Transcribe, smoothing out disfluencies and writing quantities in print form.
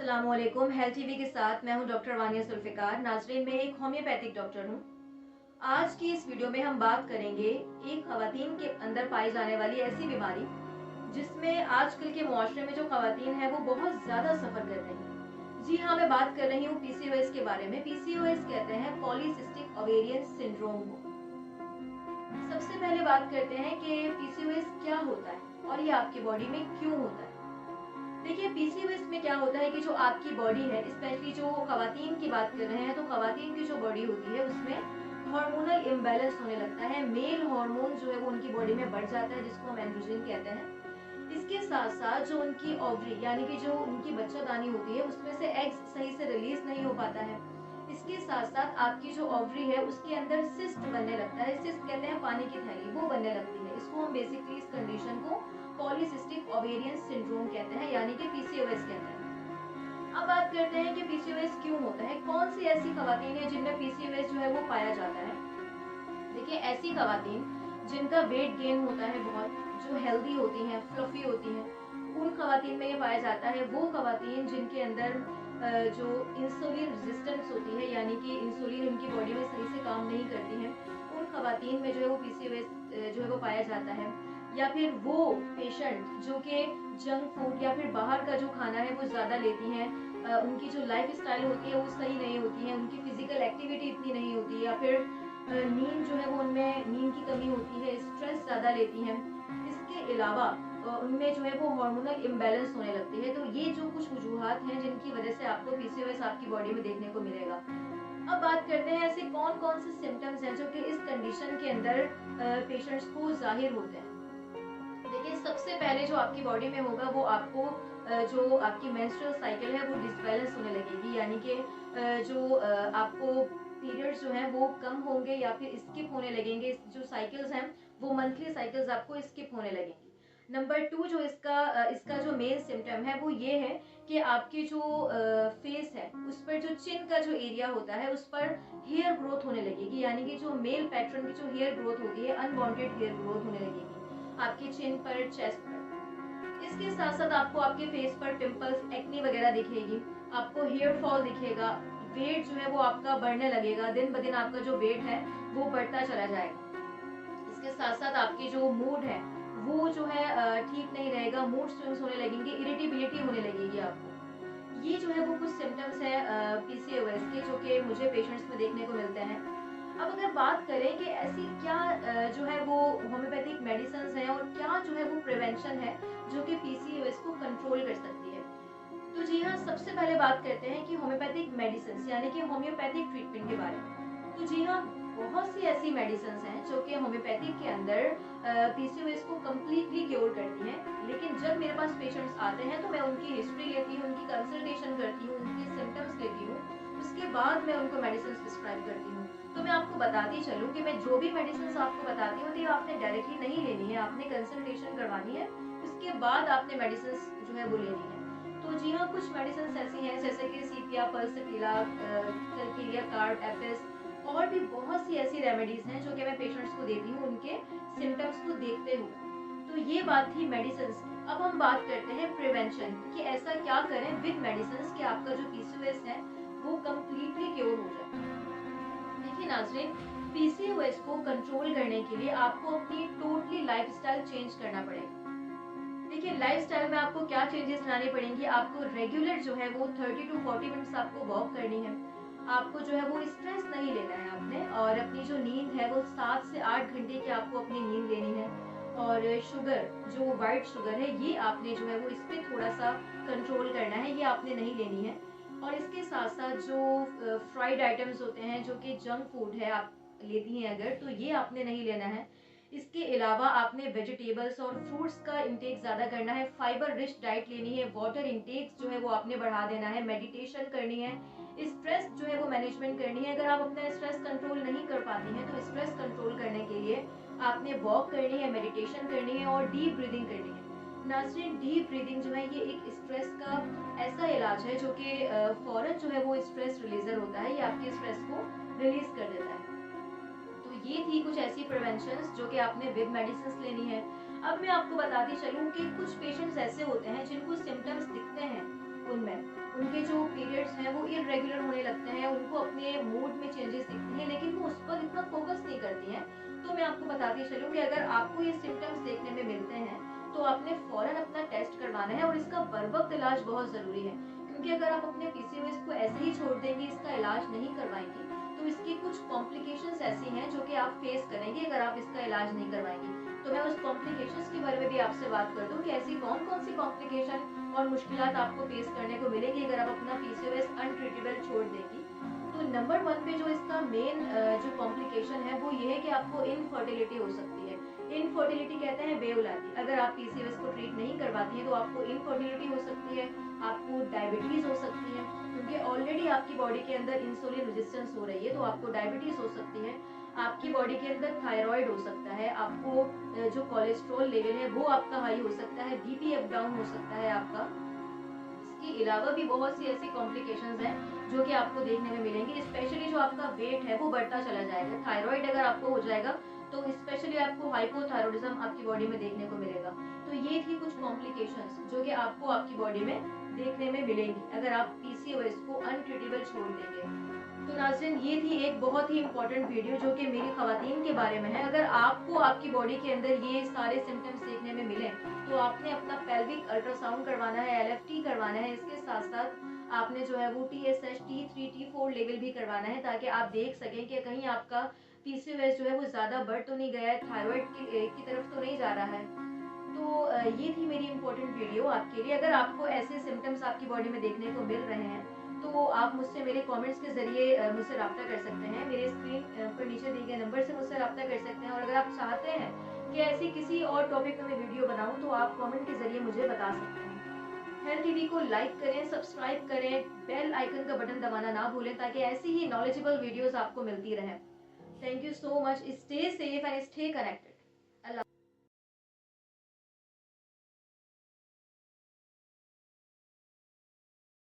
अस्सलामुअलैकुम। Health TV के साथ मैं हूं डॉक्टर वानिया जुल्फ़िकार। नाज़रीन, मैं एक होम्योपैथिक डॉक्टर हूं। आज की इस वीडियो में हम बात करेंगे एक ख़वातीन के अंदर पाई जाने वाली ऐसी बीमारी जिसमें आजकल के मुआशरे में जो ख़वातीन हैं वो बहुत ज़्यादा सफ़र कर रही हैं। जी हाँ, मैं बात कर रही हूँ पीसीओएस के बारे में। पीसीओएस कहते हैं पॉलीसिस्टिक ओवेरियन सिंड्रोम को। सबसे पहले बात करते हैं कि पीसीओएस क्या होता है और ये आपकी बॉडी में क्यों होता है। देखिए, पीसीओएस में क्या होता है कि जो आपकी बॉडी है, स्पेशली जो खवातीन की बात कर रहे हैं, तो खवातीन की जो बॉडी होती है उसमें हार्मोनल इम्बैलेंस होने लगता है। मेल हार्मोन जो है वो उनकी बॉडी में बढ़ जाता है, जिसको हम एंड्रोजन कहते हैं। इसके साथ साथ जो उनकी ओवरी यानी कि जो उनकी बच्चादानी होती है उसमें से एग्स सही से रिलीज नहीं हो पाता है। इसके साथ साथ आपकी जो ओवरी है उसके अंदर सिस्ट बनने लगता है। सिस्ट कहते हैं पानी की थैली, वो बनने लगती है। इसको हम बेसिकली इस कंडीशन को पॉलीसिस्टिक ओवेरियन सिंड्रोम कहते हैं, यानी कि पीसीओएस कहते हैं। अब बात करते हैं कि पीसीओएस क्यों होता है, कौन सी ऐसी खवातीन है जिनमें पीसीओएस जो है वो पाया जाता है। देखिए, ऐसी खवातीन जिनका वेट गेन होता है बहुत, जो हेल्दी होती हैं, फ्लफी होती हैं, उन खवातीन में ये पाया जाता है। वो खवातीन जिनके अंदर जो इंसुलिन रेजिस्टेंस होती है, यानी कि इंसुलिन उनकी बॉडी में सही से काम नहीं करती है, उन खवातीन में जो है वो पीसीओएस जो है वो पाया जाता है। या फिर वो पेशेंट जो कि जंक फूड या फिर बाहर का जो खाना है वो ज़्यादा लेती हैं, उनकी जो लाइफ स्टाइल होती है वो सही नहीं होती है, उनकी फिजिकल एक्टिविटी इतनी नहीं होती है, या फिर नींद जो है वो उनमें नींद की कमी होती है, स्ट्रेस ज़्यादा लेती हैं। इसके अलावा उनमें जो है वो हार्मोनल इम्बैलेंस होने लगती है। तो ये जो कुछ वजूहात हैं जिनकी वजह से आपको पीसीओएस आपकी बॉडी में देखने को मिलेगा। अब बात करते हैं ऐसे कौन-कौन से सिम्पटम्स हैं जो कि इस कंडीशन के अंदर पेशेंट्स को ज़ाहिर होते हैं। देखिए, सबसे पहले जो आपकी बॉडी में होगा वो आपको जो आपकी मेंस्ट्रुअल साइकिल है वो डिसबैलेंस होने लगेगी, यानी कि जो आपको पीरियड्स जो हैं वो कम होंगे या फिर स्किप होने लगेंगे। जो साइकिल्स हैं वो मंथली साइकिल्स आपको स्किप होने लगेंगी। नंबर 2 जो इसका जो मेन सिम्पटम है वो ये है कि आपकी जो फेस है उस पर जो चिन का जो एरिया होता है उस पर हेयर ग्रोथ होने लगेगी, यानी कि जो मेल पैटर्न की जो हेयर ग्रोथ होती है, अनवांटेड हेयर ग्रोथ होने लगेगी आपके चिन पर, चेस्ट पर। इसके साथ साथ आपको आपके फेस पर पिंपल्स, एक्ने वगैरह दिखेगी, आपको हेयर फॉल दिखेगा, वेट जो है वो आपका बढ़ने लगेगा, दिन ब दिन आपका जो वेट है वो बढ़ता चला जाएगा। इसके साथ साथ आपकी जो मूड है वो जो है ठीक नहीं रहेगा, मूड स्विंग्स होने लगेंगे, इरिटेबिलिटी होने लगेगी आपको। ये जो है वो कुछ सिम्पटम्स हैं पीसीओएस के, जो कि मुझे पेशेंट्स में देखने को मिलते हैं। अब अगर बात करें कि ऐसी क्या जो है वो होम्योपैथिक मेडिसिन्स हैं और क्या जो है वो प्रिवेंशन है जो कि पीसीओएस को कंट्रोल कर सकती है। तो जी हाँ, सबसे पहले बात करते हैं कि होम्योपैथिक मेडिसिन्स यानी कि होम्योपैथिक ट्रीटमेंट के बारे में। तो जी हाँ, बहुत सी ऐसी मेडिसिन्स हैं जो कि होम्योपैथिक के अंदर पीसीओएस को कम्प्लीटली क्योर करती हैं। लेकिन जब मेरे पास पेशेंट्स आते हैं तो मैं उनकी हिस्ट्री लेती हूँ, उनकी कंसल्टेशन करती हूँ, उनके सिम्टम्स लेती हूँ, उसके बाद मैं उनको मेडिसिन्स प्रिस्क्राइब करती हूँ। तो मैं आपको बताती चलूँ कि मैं जो भी मेडिसिन्स आपको बताती हूँ तो ये आपने डायरेक्टली नहीं लेनी है, आपने कंसल्टेशन करवानी है, उसके बाद आपने मेडिसिन्स जो है वो लेनी है। तो जी हाँ, कुछ मेडिसिन्स ऐसी हैं जैसे कि सीपिया, पल्सटीला, कैलकेरिया कार्ड, एपिस, और भी बहुत सी ऐसी रेमेडीज हैं जो कि मैं पेशेंट्स को देती हूँ उनके सिम्टम्स को देखते हुए। तो ये बात थी मेडिसिन्स की। अब हम बात करते हैं प्रिवेंशन कि ऐसा क्या करें विद मेडिसिन्स कि आपका जो पीसीओएस है वो कम्प्लीटली क्योर हो जाए। देखिए नाज़रीन, पीसीओएस को कंट्रोल करने के लिए आपको अपनी टोटली लाइफस्टाइल चेंज करना पड़ेगा। देखिए, लाइफस्टाइल में आपको क्या चेंजेस लाने पड़ेंगी, आपको रेगुलर जो है वो 30 टू 40 मिनट्स आपको वॉक करनी है। आपको जो है वो स्ट्रेस नहीं लेना है आपने, और अपनी जो नींद है वो 7 से 8 घंटे की आपको अपनी नींद लेनी है। और शुगर, जो व्हाइट शुगर है, ये आपने जो है वो इस पे थोड़ा-सा कंट्रोल करना है, ये आपने नहीं लेनी है। और इसके साथ-साथ जो फ्राइड आइटम्स होते हैं, जो कि जंक फूड है, आप लेती हैं अगर, तो ये आपने नहीं लेना है। इसके अलावा आपने वेजिटेबल्स और फ्रूट्स का इंटेक ज़्यादा करना है, फाइबर रिच डाइट लेनी है, वाटर इंटेक्स जो है वो आपने बढ़ा देना है, मेडिटेशन करनी है, स्ट्रेस जो है वो मैनेजमेंट करनी है। अगर आप अपना स्ट्रेस कंट्रोल नहीं कर पाती हैं तो स्ट्रेस कंट्रोल करने के लिए आपने वॉक करनी है, मेडिटेशन करनी है और डीप ब्रीदिंग करनी है। नाज़रीन, डीप ब्रीदिंग जो है ये एक स्ट्रेस का ऐसा इलाज है जो कि फ़ौरन जो है वो स्ट्रेस रिलीज़र होता है, ये आपके स्ट्रेस को रिलीज़ कर देता है। तो ये थी कुछ ऐसी प्रिवेंशंस जो कि आपने विद मेडिसिन्स लेनी है। अब मैं आपको बताती चलूँ कि कुछ पेशेंट्स ऐसे होते हैं जिनको सिम्पटम्स दिखते हैं, उनमें उनके जो पीरियड्स हैं वो इरेगुलर होने लगते हैं, उनको अपने मूड में चेंजेस दिखती हैं, लेकिन वो उस पर इतना फोकस नहीं करती हैं। तो मैं आपको बताती चलूँ कि अगर आपको ये सिम्टम्स देखने में मिलते हैं तो आपने फ़ौरन अपना टेस्ट करवाना है और इसका बर वक्त इलाज बहुत ज़रूरी है, क्योंकि अगर आप अपने पीसीओएस को ऐसे ही छोड़ देंगी, इसका इलाज नहीं करवाएंगी, तो इसकी कुछ कॉम्प्लिकेशंस ऐसी हैं जो कि आप फेस करेंगे अगर आप इसका इलाज नहीं करवाएंगी। तो मैं उस कॉम्प्लिकेशंस के बारे में भी आपसे बात कर दूं कि ऐसी कौन कौन सी कॉम्प्लिकेशन और मुश्किलात आपको फेस करने को मिलेगी अगर आप अपना पीसीओएस अनट्रीटेबल छोड़ देंगी। तो नंबर 1 पे जो इसका मेन जो कॉम्प्लिकेशन है वो ये है कि आपको इनफर्टिलिटी हो सकती है। इनफर्टिलिटी कहते हैं बेऔलादी। अगर आप पीसीओएस को ट्रीट नहीं करवाती हैं तो आपको इनफर्टिलिटी हो सकती है, आपको डायबिटीज हो सकती है, क्योंकि ऑलरेडी आपकी बॉडी के अंदर इंसुलिन रेजिस्टेंस हो रही है, तो आपको डायबिटीज हो सकती है। आपकी बॉडी के अंदर थायराइड हो सकता है, आपको जो कोलेस्ट्रॉल लेवल है वो आपका हाई हो सकता है, बीपी अप डाउन हो सकता है आपका। इसके अलावा भी बहुत सी ऐसी कॉम्प्लिकेशंस हैं जो कि आपको देखने में मिलेंगी। स्पेशली जो आपका वेट है वो बढ़ता चला जाएगा। थायराइड अगर आपको हो जाएगा तो स्पेशली आपको हाइपोथायरॉयडिज्म आपकी बॉडी में देखने को मिलेगा। तो ये थी कुछ कॉम्प्लिकेशंस जो कि आपको आपकी बॉडी में देखने में मिलेंगी अगर आप पीसीओएस को अनट्रीटेबल छोड़ देंगे। तो नाज़रीन, ये थी एक बहुत ही इम्पोर्टेंट वीडियो जो कि मेरी ख़वातीन के बारे में है। अगर आपको आपकी बॉडी के अंदर ये सारे सिम्टम्स देखने में मिलें तो आपने अपना पेल्विक अल्ट्रासाउंड करवाना है, एलएफटी करवाना है। इसके साथ-साथ आपने जो है वो टीएसएच, टी3, टी4 लेवल भी करवाना है, ताकि आप देख सकें कि कहीं आपका पीसीओएस जो है वो ज़्यादा बढ़ तो नहीं गया है, थायरॉइड की तरफ तो नहीं जा रहा है। तो ये थी मेरी इम्पोर्टेंट वीडियो आपके लिए। अगर आपको ऐसे सिम्टम्स आपकी बॉडी में देखने को मिल रहे हैं तो आप मुझसे मेरे कमेंट्स के ज़रिए मुझसे राब्ता कर सकते हैं। मेरे स्क्रीन पर नीचे दिए गए नंबर से मुझसे राब्ता कर सकते हैं, और अगर आप चाहते हैं कि ऐसी किसी और टॉपिक पे मैं वीडियो बनाऊँ तो आप कमेंट के ज़रिए मुझे बता सकते हैं। हेल्थ टीवी को लाइक करें, सब्सक्राइब करें, बेल आइकन का बटन दबाना ना भूलें, ताकि ऐसी ही नॉलेजेबल वीडियोज़ आपको मिलती रहें। Thank you so much. Stay safe and stay connected.